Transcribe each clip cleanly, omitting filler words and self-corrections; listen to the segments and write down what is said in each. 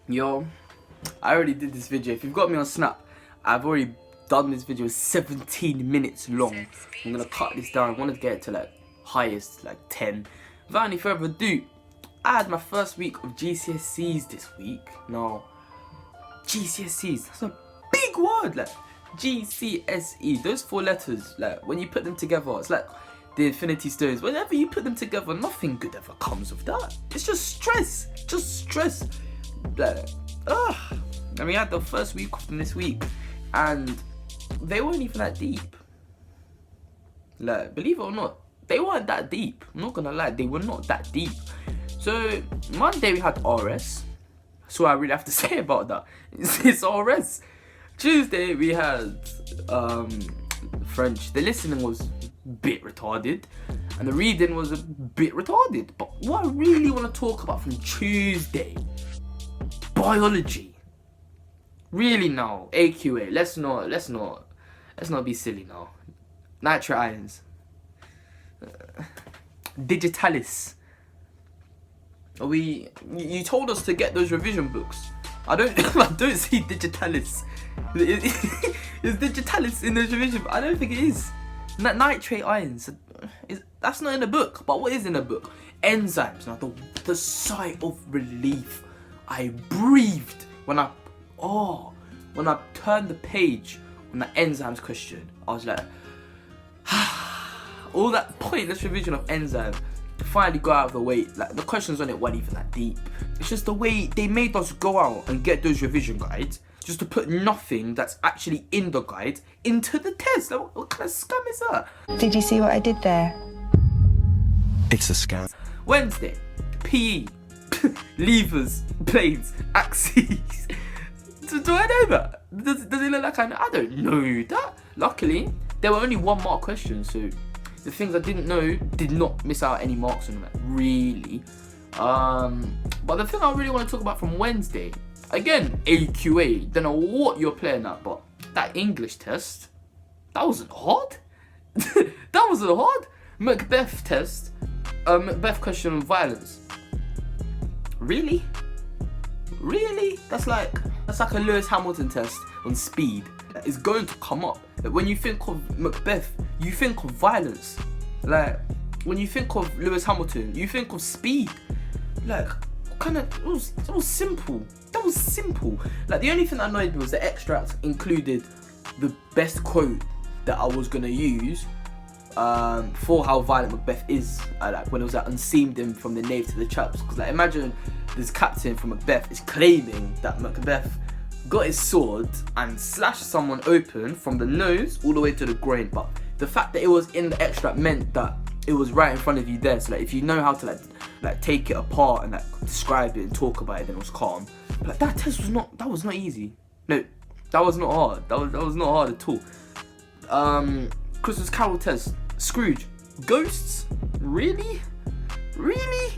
Yo, I already did this video. If you've got me on Snap, I've already done this video 17 minutes long. I'm gonna cut this down. I wanted to get it to like highest, like 10. Without any further ado, I had my first week of GCSEs this week. No, GCSEs, that's a big word. Like GCSE, those 4 letters, like when you put them together, it's like the Infinity Stones. Whenever you put them together, nothing good ever comes of that. It's just stress, like, and we had the first week of them this week, and they weren't even that deep. Like, believe it or not, they weren't that deep. I'm not gonna lie, they were not that deep. So Monday we had RS. That's all I really have to say about that. It's RS. Tuesday we had French. The listening was a bit retarded, and the reading was a bit retarded. But what I really want to talk about from Tuesday, biology. Really now, AQA. Let's not be silly now. Nitrate ions. Digitalis. You told us to get those revision books. I don't see Digitalis. Is Digitalis in those revision books? I don't think it is. Nitrate ions. That's not in the book. But what is in the book? Enzymes. Now the sigh of relief I breathed when I turned the page on the enzymes question. I was like, all that pointless revision of enzymes finally got out of the way. Like, the questions on it weren't even that deep. It's just the way they made us go out and get those revision guides just to put nothing that's actually in the guide into the test. Like, what kind of scam is that? Did you see what I did there? It's a scam. Wednesday, PE, levers, planes, axes. Do I know that? Does it look like I know? I don't know that. Luckily, there were only 1 mark questions, so the things I didn't know did not miss out any marks on them, really. But the thing I really want to talk about from Wednesday, again, AQA, don't know what you're playing at, but that English test, that wasn't hard. That wasn't hard. Macbeth test, Macbeth question on violence. Really? That's like a Lewis Hamilton test on speed. It's going to come up. Like, when you think of Macbeth, you think of violence. Like, when you think of Lewis Hamilton, you think of speed. Like, what kind of, it was simple. That was simple. Like, the only thing that annoyed me was the extract included the best quote that I was gonna use for how violent Macbeth is. Like, when it was like, unseamed him from the knave to the chaps. Because like, imagine this captain from Macbeth is claiming that Macbeth got his sword and slashed someone open from the nose all the way to the groin. But the fact that it was in the extract meant that it was right in front of you there. So like, if you know how to like take it apart and like describe it and talk about it, then it was calm. But like, that test was not easy. No, that was not hard. That was not hard at all. Christmas Carol test, Scrooge, ghosts, really?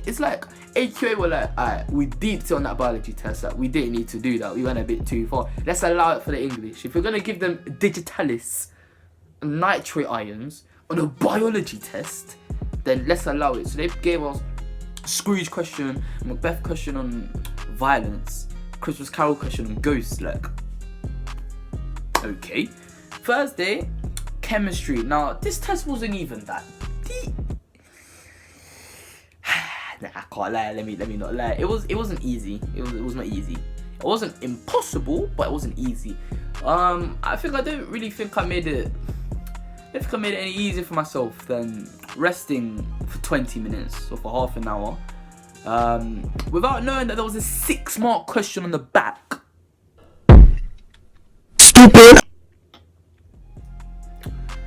It's like AQA were like, alright, we deeped it on that biology test. Like, we didn't need to do that. We went a bit too far. Let's allow it for the English. If we're gonna give them digitalis, nitrate ions on a biology test, then let's allow it. So they gave us Scrooge question, Macbeth question on violence, Christmas Carol question on ghosts. Like, okay. Thursday, chemistry. Now this test wasn't even that deep. Nah, I can't lie. Let me not lie. It wasn't easy. It was not easy. It wasn't impossible, but it wasn't easy. I don't really think I made it. I think I made it any easier for myself than resting for 20 minutes or for half an hour, without knowing that there was a 6-mark question on the back. Stupid.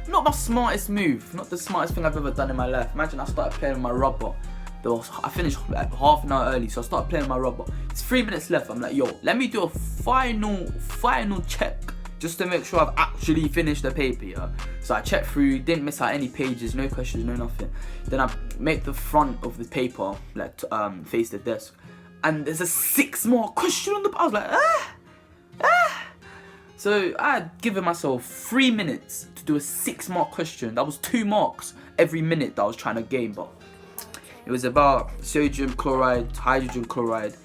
Not my smartest move. Not the smartest thing I've ever done in my life. Imagine I started playing with my rubber. I finished like half an hour early, so I started playing with my rubber. It's 3 minutes left. I'm like, yo, let me do a final check just to make sure I've actually finished the paper, yeah? So I checked through, didn't miss out any pages, no questions, no nothing. Then I make the front of the paper, like, face the desk. And there's a 6-mark question on the, I was like, So I had given myself 3 minutes to do a 6-mark question. That was 2 marks every minute that I was trying to gain, but it was about sodium chloride, hydrogen chloride,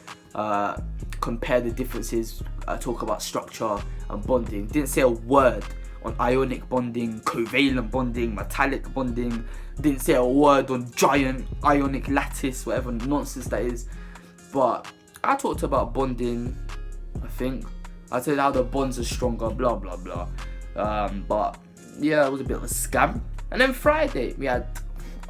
compare the differences, talk about structure and bonding. Didn't say a word on ionic bonding, covalent bonding, metallic bonding. Didn't say a word on giant ionic lattice, whatever nonsense that is. But I talked about bonding, I think. I said how the bonds are stronger, blah blah blah. But yeah, it was a bit of a scam. And then Friday,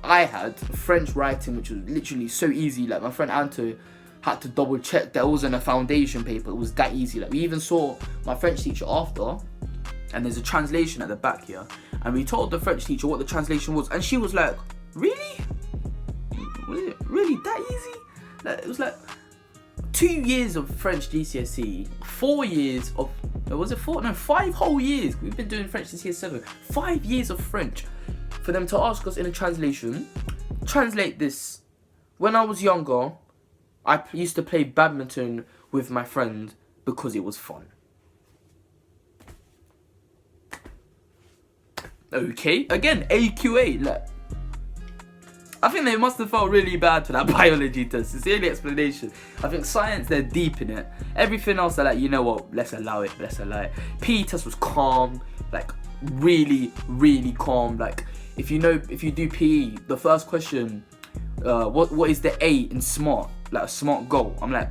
I had French writing, which was literally so easy. Like my friend Anto had to double check that it wasn't a foundation paper. It was that easy. Like we even saw my French teacher after, and there's a translation at the back here. And we told the French teacher what the translation was, and she was like, "Really? Was it really that easy?" Like, it was like 2 years of French GCSE, 4 years of, was it 4? No, 5 whole years. We've been doing French since year 7. 5 years of French for them to ask us in a translation, translate this. When I was younger, I used to play badminton with my friend because it was fun. Okay, again, AQA, like, I think they must have felt really bad for that biology test. It's the only explanation. I think science, they're deep in it. Everything else, they're like, you know what, let's allow it. PE test was calm, like, really, really calm. Like, if you do PE, the first question, what is the A in SMART? Like, a SMART goal. I'm like,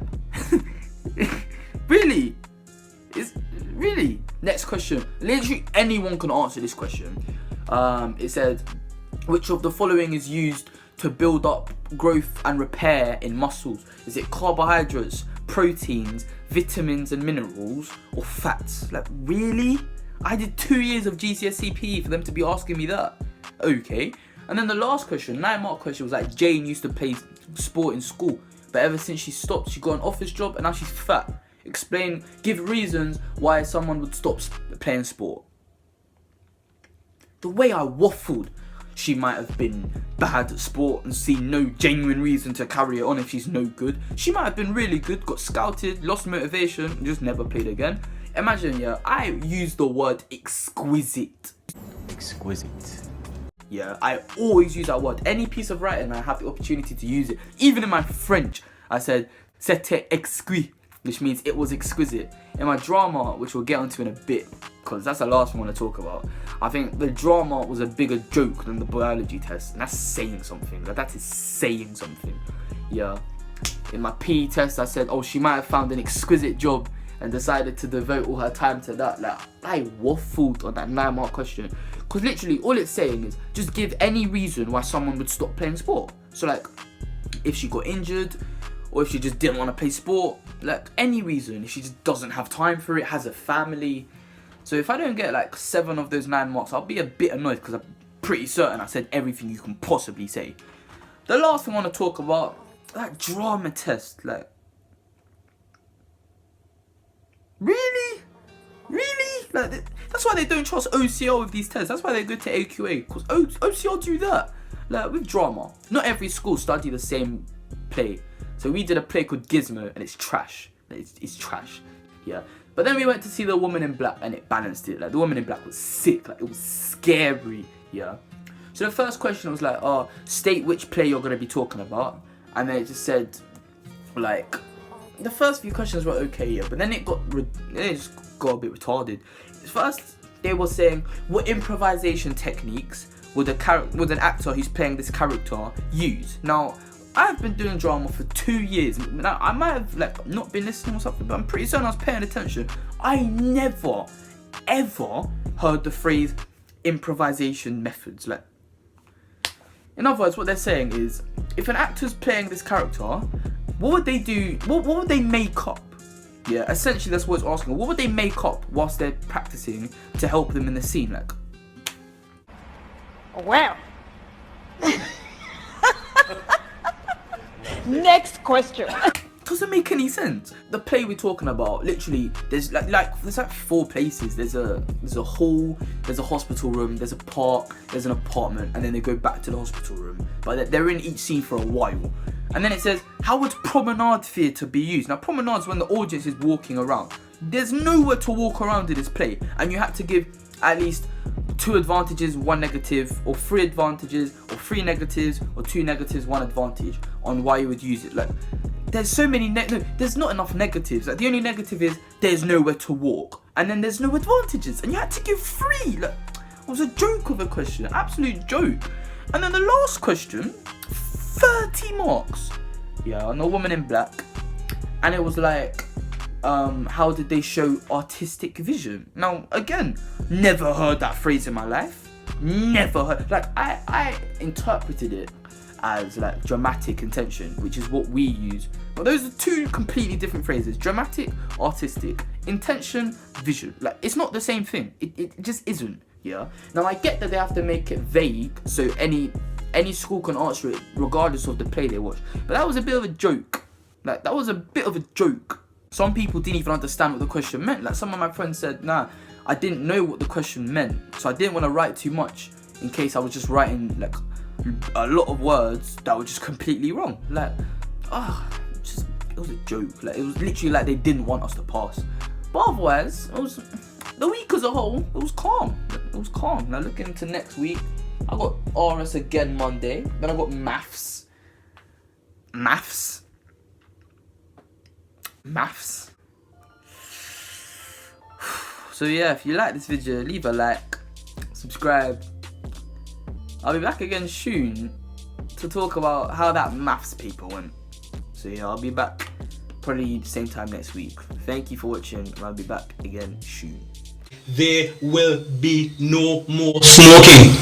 really? Really? Next question. Literally anyone can answer this question. It said, which of the following is used to build up growth and repair in muscles? Is it carbohydrates, proteins, vitamins and minerals, or fats? Like, really? I did 2 years of GCSE PE for them to be asking me that. Okay. And then the last question, 9-mark question, was like, Jane used to play sport in school, but ever since she stopped, she got an office job and now she's fat. Explain, give reasons why someone would stop playing sport. The way I waffled, she might have been bad at sport and seen no genuine reason to carry it on if she's no good. She might have been really good, got scouted, lost motivation, and just never played again. Imagine, yeah, I used the word exquisite. Exquisite. Yeah, I always use that word. Any piece of writing, I have the opportunity to use it. Even in my French, I said, c'était exquis, which means it was exquisite. In my drama, which we'll get onto in a bit, because that's the last one I want to talk about, I think the drama was a bigger joke than the biology test, and that's saying something. Like, that is saying something. Yeah. In my PE test, I said, oh, she might have found an exquisite job and decided to devote all her time to that. Like, I waffled on that 9-mark question. Because literally, all it's saying is, just give any reason why someone would stop playing sport. So, like, if she got injured, or if she just didn't want to play sport, like, any reason. If she just doesn't have time for it, has a family. So if I don't get like 7 of those 9 marks, I'll be a bit annoyed because I'm pretty certain I said everything you can possibly say. The last thing I want to talk about, that drama test, like, really? Like, that's why they don't trust OCR with these tests. That's why they go to AQA, because OCR do that. Like, with drama, not every school study the same play. So we did a play called Gizmo, and it's trash. It's trash, yeah. But then we went to see The Woman in Black, and it balanced it. Like, The Woman in Black was sick. Like, it was scary, yeah. So the first question was like, state which play you're going to be talking about. And then it just said, like, the first few questions were okay, yeah. But then it just got a bit retarded. First, they were saying, what improvisation techniques would an actor who's playing this character use? Now, I've been doing drama for 2 years. Now, I might have like not been listening or something, but I'm pretty certain I was paying attention. I never, ever heard the phrase improvisation methods. Like, in other words, what they're saying is, if an actor's playing this character, what would they do? What would they make up? Yeah, essentially that's what it's asking. What would they make up whilst they're practicing to help them in the scene? Like, well. Next question. Doesn't make any sense. The play we're talking about, literally, there's there's 4 places. There's a hall, there's a hospital room, there's a park, there's an apartment, and then they go back to the hospital room. But they're in each scene for a while. And then it says, how would promenade theatre be used? Now, promenade is when the audience is walking around. There's nowhere to walk around in this play, and you have to give at least 2 advantages, 1 negative, or 3 advantages, or 3 negatives, or 2 negatives, 1 advantage on why you would use it. Like, there's so many no, there's not enough negatives. Like the only negative is there's nowhere to walk, and then there's no advantages, and you had to give 3. Like, it was a joke of a question, absolute joke. And then the last question, 30 marks. Yeah, on a woman in black, and it was like, how did they show artistic vision? Now again, never heard that phrase in my life. Never heard. Like I interpreted it as like dramatic intention, which is what we use. But those are 2 completely different phrases. Dramatic, artistic, intention, vision. Like it's not the same thing. It just isn't. Yeah. Now I get that they have to make it vague so any school can answer it regardless of the play they watch. But that was a bit of a joke. Like that was a bit of a joke. Some people didn't even understand what the question meant. Like some of my friends said, nah, I didn't know what the question meant, so I didn't want to write too much in case I was just writing like a lot of words that were just completely wrong. Like, it was a joke. Like it was literally like they didn't want us to pass. But otherwise, it was the week as a whole. It was calm. It was calm. Now looking into next week, I got RS again Monday. Then I got maths. So yeah, if you like this video, leave a like, subscribe. I'll be back again soon to talk about how that maths paper went. So yeah, I'll be back probably the same time next week. Thank you for watching, and I'll be back again soon. There will be no more smoking.